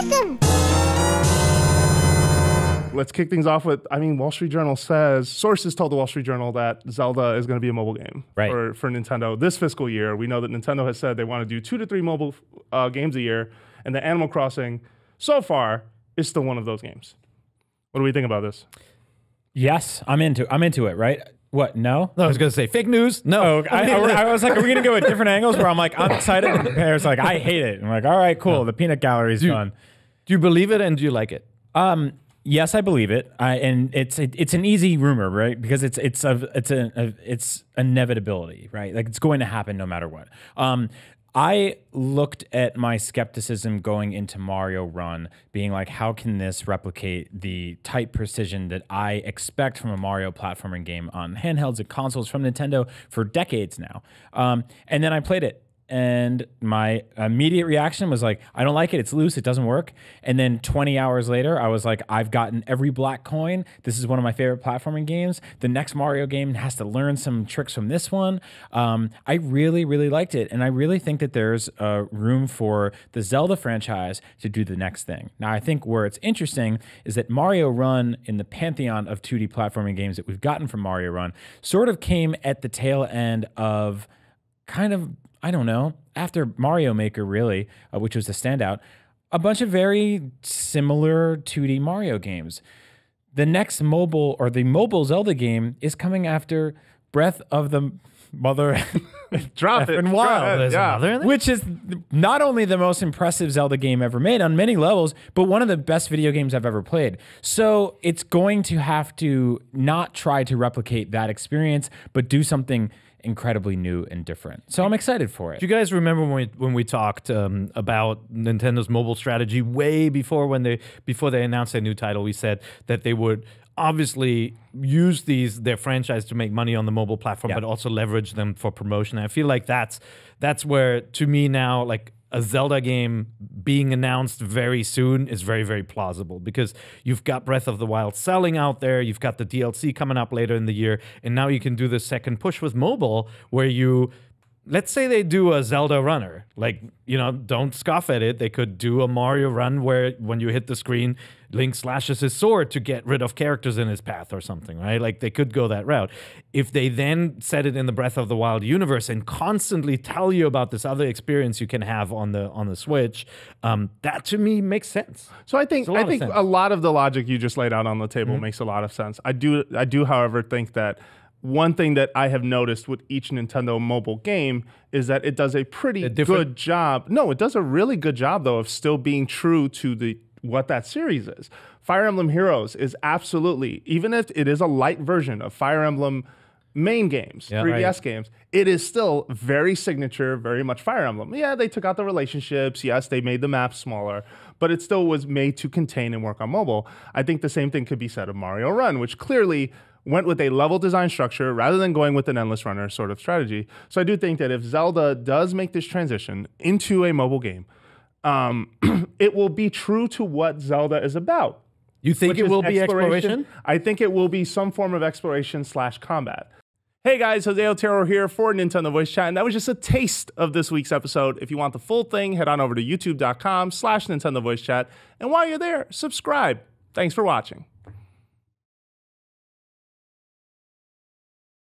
chicken. Let's kick things off with, Wall Street Journal says, sources told the Wall Street Journal that Zelda is going to be a mobile game for Nintendo this fiscal year. We know that Nintendo has said they want to do 2 to 3 mobile games a year, and that Animal Crossing, so far, is still one of those games. What do we think about this? Yes, I'm into it, right? What, no? I was going to say fake news. No. Oh, I was like, are we going to go with different angles where I'm like, I'm excited, and the Pear's like, I hate it. I'm like, all right, cool. The peanut gallery's done. Do you believe it and do you like it? Yes, I believe it, and it's an easy rumor, right? Because it's inevitability, right? Like it's going to happen no matter what. I looked at my skepticism going into Mario Run, being like, how can this replicate the tight precision that I expect from a Mario platforming game on handhelds and consoles from Nintendo for decades now? And then I played it. And my immediate reaction was like, I don't like it. It's loose. It doesn't work. And then 20 hours later, I was like, I've gotten every black coin. This is one of my favorite platforming games. The next Mario game has to learn some tricks from this one. I really, really liked it. And I really think that there's room for the Zelda franchise to do the next thing. Now, I think where it's interesting is that Mario Run, in the pantheon of 2D platforming games that we've gotten from Mario Run, sort of came at the tail end of kind of, I don't know, after Mario Maker, really, which was the standout, a bunch of very similar 2D Mario games. The next mobile Zelda game is coming after Breath of the Mother Drop it. and Wild, which is not only the most impressive Zelda game ever made on many levels, but one of the best video games I've ever played. So it's going to have to not try to replicate that experience, but do something incredibly new and different. So I'm excited for it. Do you guys remember when we talked about Nintendo's mobile strategy way before they announced their new title? We said that they would obviously use their franchise to make money on the mobile platform, but also leverage them for promotion. And I feel like that's where, to me now, like a Zelda game being announced very soon is very, very plausible, because you've got Breath of the Wild selling out there, you've got the DLC coming up later in the year, and now you can do the second push with mobile where let's say they do a Zelda runner. Like, don't scoff at it. They could do a Mario run where when you hit the screen, Link slashes his sword to get rid of characters in his path or something, right? Like, they could go that route. If they then set it in the Breath of the Wild universe and constantly tell you about this other experience you can have on the Switch, that to me makes sense. So I think a lot of the logic you just laid out on the table makes a lot of sense. I do, however, think that one thing that I have noticed with each Nintendo mobile game is that it does a pretty good job. No, it does a really good job, though, of still being true to what that series is. Fire Emblem Heroes is absolutely, even if it is a light version of Fire Emblem main games, 3DS games, it is still very signature, very much Fire Emblem. Yeah, they took out the relationships. Yes, they made the maps smaller, but it still was made to contain and work on mobile. I think the same thing could be said of Mario Run, which clearly went with a level design structure rather than going with an endless runner sort of strategy. So I do think that if Zelda does make this transition into a mobile game, it will be true to what Zelda is about. You think it will be exploration? I think it will be some form of exploration / combat. Hey guys, Jose Otero here for Nintendo Voice Chat, and that was just a taste of this week's episode. If you want the full thing, head on over to youtube.com/Nintendo Voice Chat, and while you're there, subscribe. Thanks for watching.